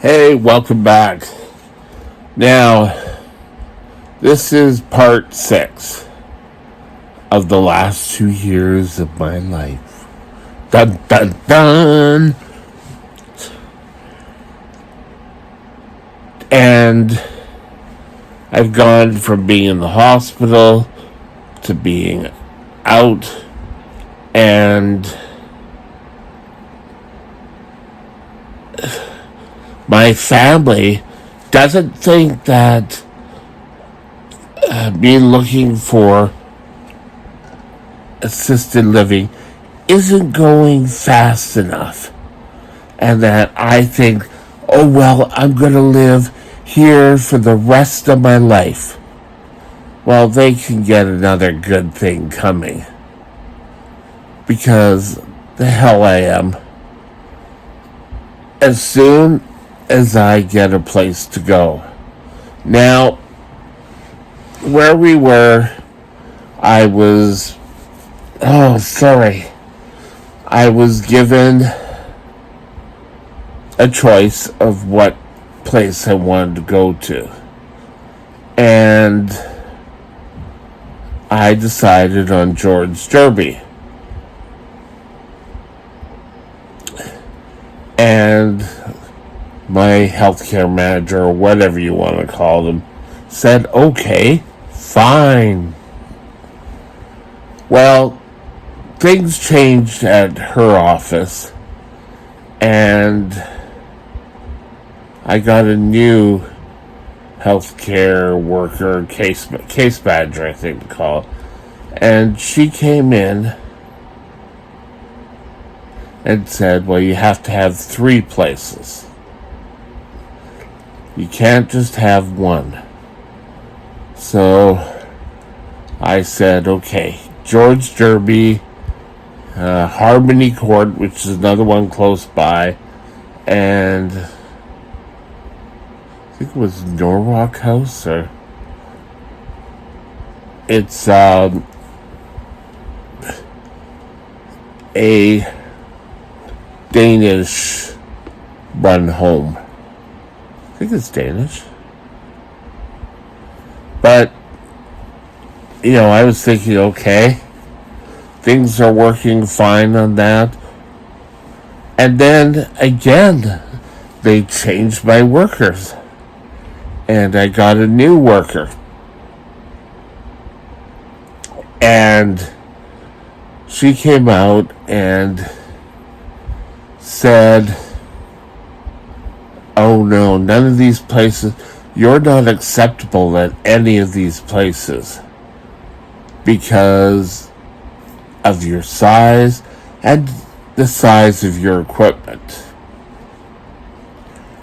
Hey, welcome back. Now, this is part 6 of the last 2 years of my life. Dun dun dun! And I've gone from being in the hospital to being out, and my family doesn't think that me looking for assisted living isn't going fast enough. And that I think, oh, well, I'm going to live here for the rest of my life. Well, they can get another good thing coming. Because the hell I am. As soon as I get a place to go. Now, where we were, I was given a choice of what place I wanted to go to. And I decided on George Derby. And my healthcare manager, or whatever you want to call them, said, okay, fine. Well, things changed at her office, and I got a new healthcare worker, case manager, I think to call it. And she came in and said, well, you have to have 3 places. You can't just have one. So I said, okay, George Derby, Harmony Court, which is another one close by, and I think it was Norwalk House, or it's a Danish run home. I think it's Danish. But, I was thinking, okay, things are working fine on that. And then, again, they changed my workers. And I got a new worker. And she came out and said, oh no, none of these places, you're not acceptable at any of these places because of your size and the size of your equipment.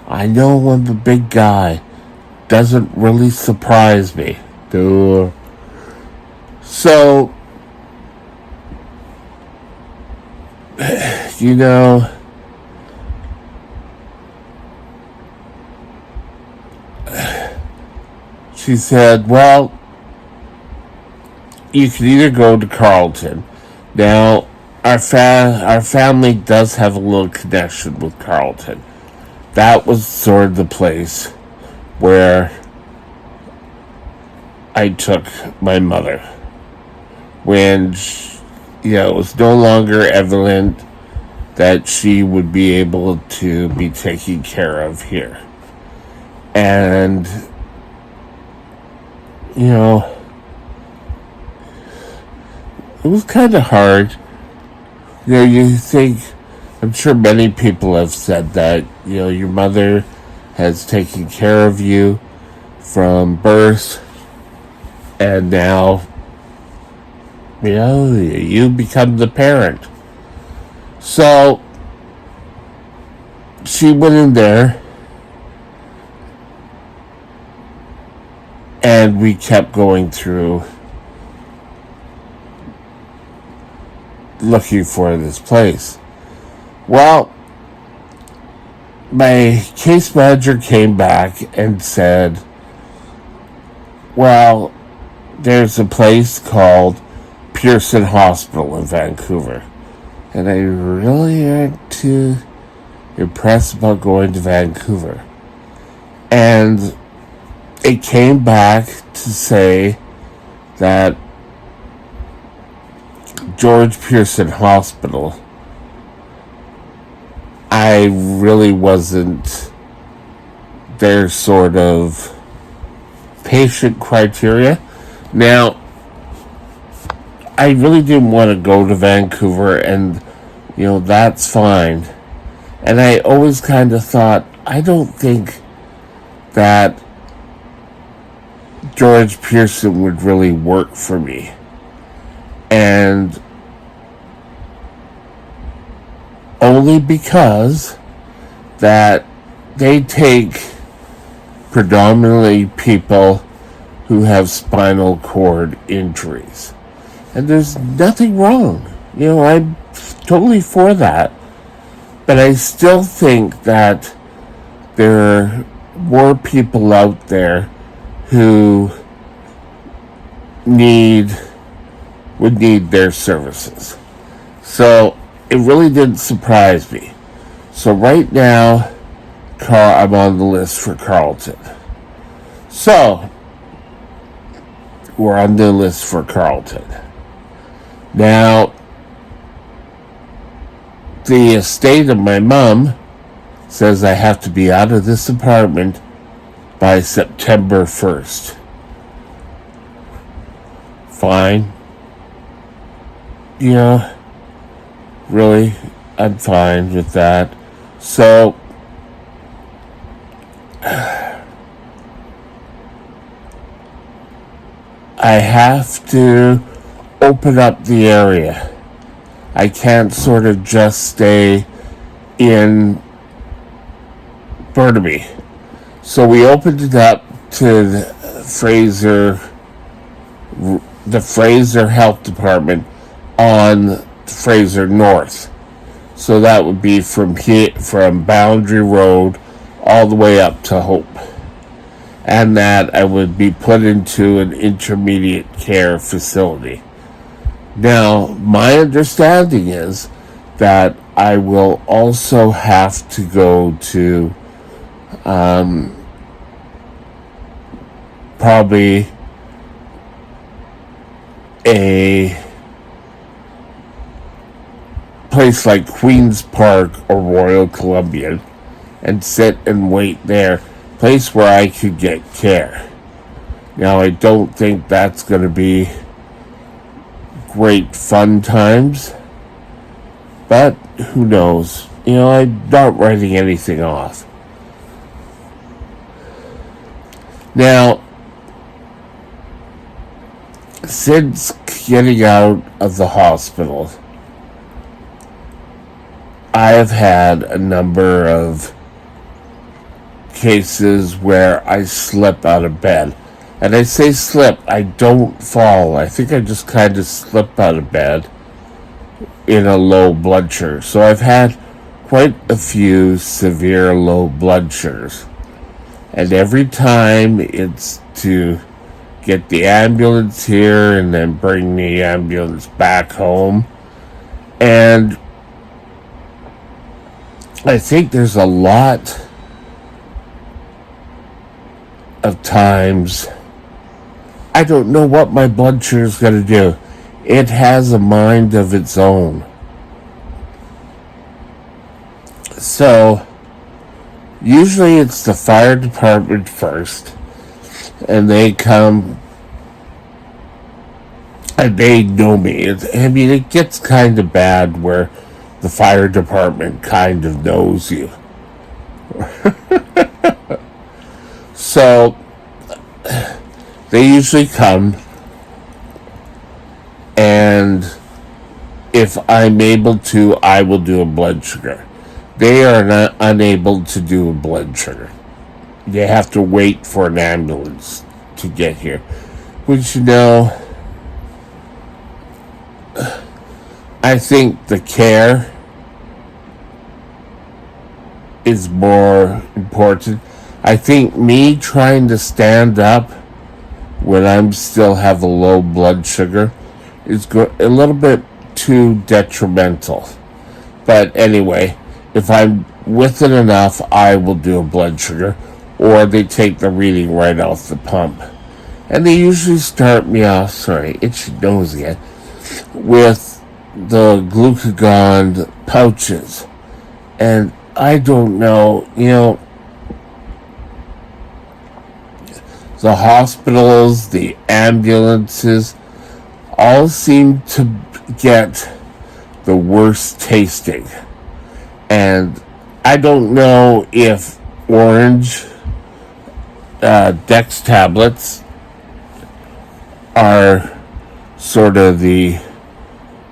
I know I'm a big guy. Doesn't really surprise me. Duh. So, she said, well, you can either go to Carleton. Now, our family does have a little connection with Carleton. That was sort of the place where I took my mother. When, it was no longer evident that she would be able to be taken care of here. And it was kind of hard. You think, I'm sure many people have said that, your mother has taken care of you from birth, and now, you become the parent. So, she went in there, and we kept going through looking for this place. Well, my case manager came back and said, well, there's a place called Pearson Hospital in Vancouver. And I really aren't too impressed about going to Vancouver. And it came back to say that George Pearson Hospital, I really wasn't their sort of patient criteria. Now, I really didn't want to go to Vancouver, and, that's fine. And I always kind of thought, I don't think that George Pearson would really work for me. And only because that they take predominantly people who have spinal cord injuries. And there's nothing wrong. I'm totally for that. But I still think that there are more people out there who would need their services. So it really didn't surprise me. So right now, I'm on the list for Carleton. So we're on the list for Carleton. Now, the estate of my mom says I have to be out of this apartment by September 1st. Fine. Really, I'm fine with that. So, I have to open up the area. I can't sort of just stay in Burnaby. So we opened it up to the Fraser Health Department on Fraser North. So that would be from Boundary Road all the way up to Hope. And that I would be put into an intermediate care facility. Now, my understanding is that I will also have to go to probably a place like Queen's Park or Royal Columbian and sit and wait there, place where I could get care. Now, I don't think that's going to be great fun times, but who knows? I'm not writing anything off. Now, since getting out of the hospital, I have had a number of cases where I slip out of bed. And I say slip, I don't fall. I think I just kind of slip out of bed in a low blood sugar. So I've had quite a few severe low blood sugars. And every time it's to get the ambulance here and then bring the ambulance back home. And I think there's a lot of times I don't know what my blood sugar is going to do. It has a mind of its own. So, usually it's the fire department first, and they come, and they know me. It gets kind of bad where the fire department kind of knows you. So, they usually come, and if I'm able to, I will do a blood sugar. They are not unable to do a blood sugar. They have to wait for an ambulance to get here. Which, I think the care is more important. I think me trying to stand up when I'm still have a low blood sugar is a little bit too detrimental. But anyway, if I'm with it enough, I will do a blood sugar, or they take the reading right off the pump. And they usually start me off, sorry, itchy nose again, with the glucagon pouches. And I don't know, the hospitals, the ambulances, all seem to get the worst tasting. And I don't know if orange Dex tablets are sort of the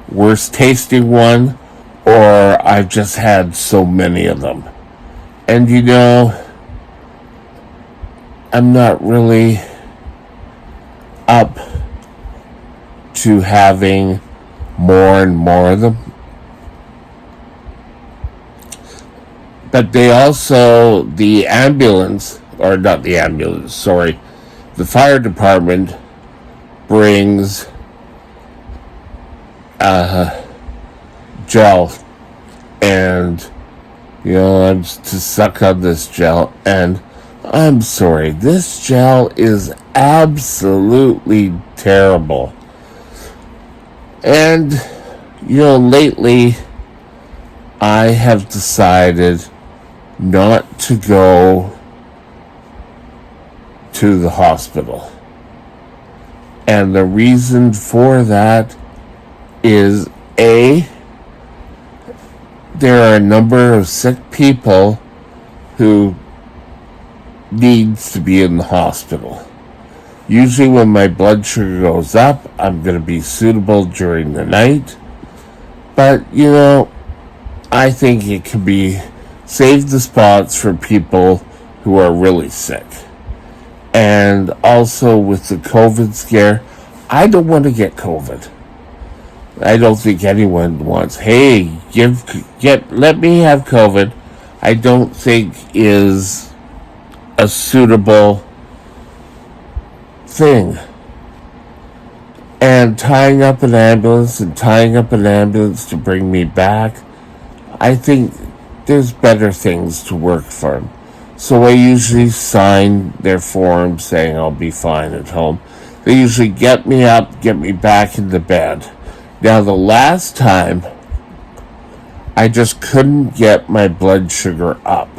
worst tasting one, or I've just had so many of them. And I'm not really up to having more and more of them. But they also, the fire department brings gel, and I'm to suck on this gel, and I'm sorry, this gel is absolutely terrible. And lately I have decided not to go to the hospital. And the reason for that is there are a number of sick people who needs to be in the hospital. Usually when my blood sugar goes up, I'm going to be suitable during the night. But, I think it could be save the spots for people who are really sick. And also with the COVID scare, I don't want to get COVID. I don't think anyone wants, hey, let me have COVID. I don't think is a suitable thing. And tying up an ambulance to bring me back, I think there's better things to work for. So I usually sign their form saying I'll be fine at home. They usually get me up, get me back into bed. Now, the last time, I just couldn't get my blood sugar up.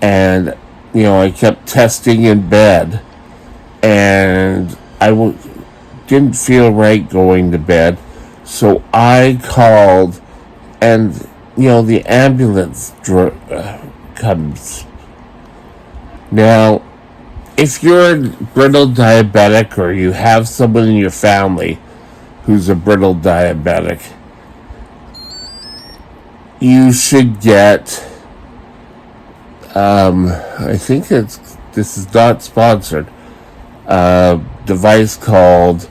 And, I kept testing in bed. And I didn't feel right going to bed. So I called, and, the ambulance comes. Now, if you're a brittle diabetic, or you have someone in your family who's a brittle diabetic, you should get, I think this is not sponsored, a device called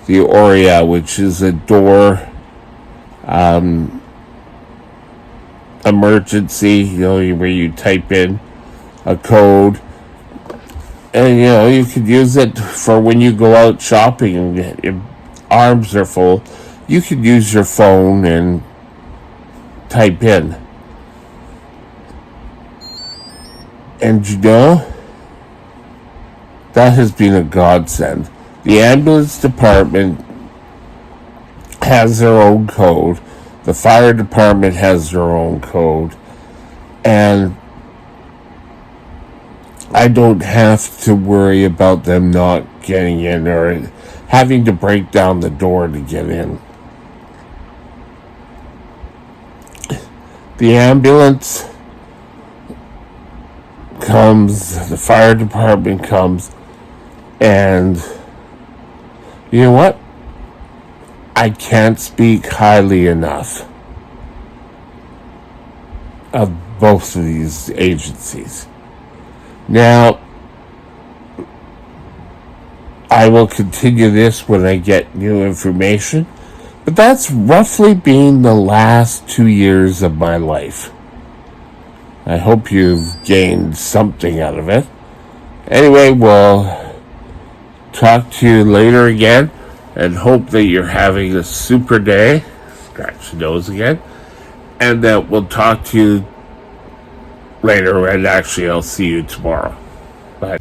the Oria, which is a door emergency, where you type in a code, and you could use it for when you go out shopping and your arms are full. You could use your phone and type in, and that has been a godsend. The ambulance department has their own code. The fire department has their own code. And I don't have to worry about them not getting in or having to break down the door to get in. The ambulance comes, the fire department comes, and you know what? I can't speak highly enough of both of these agencies. Now, I will continue this when I get new information, but that's roughly been the last 2 years of my life. I hope you've gained something out of it. Anyway, we'll talk to you later again, and hope that you're having a super day. Scratch your nose again. And that we'll talk to you later, and actually, I'll see you tomorrow. Bye.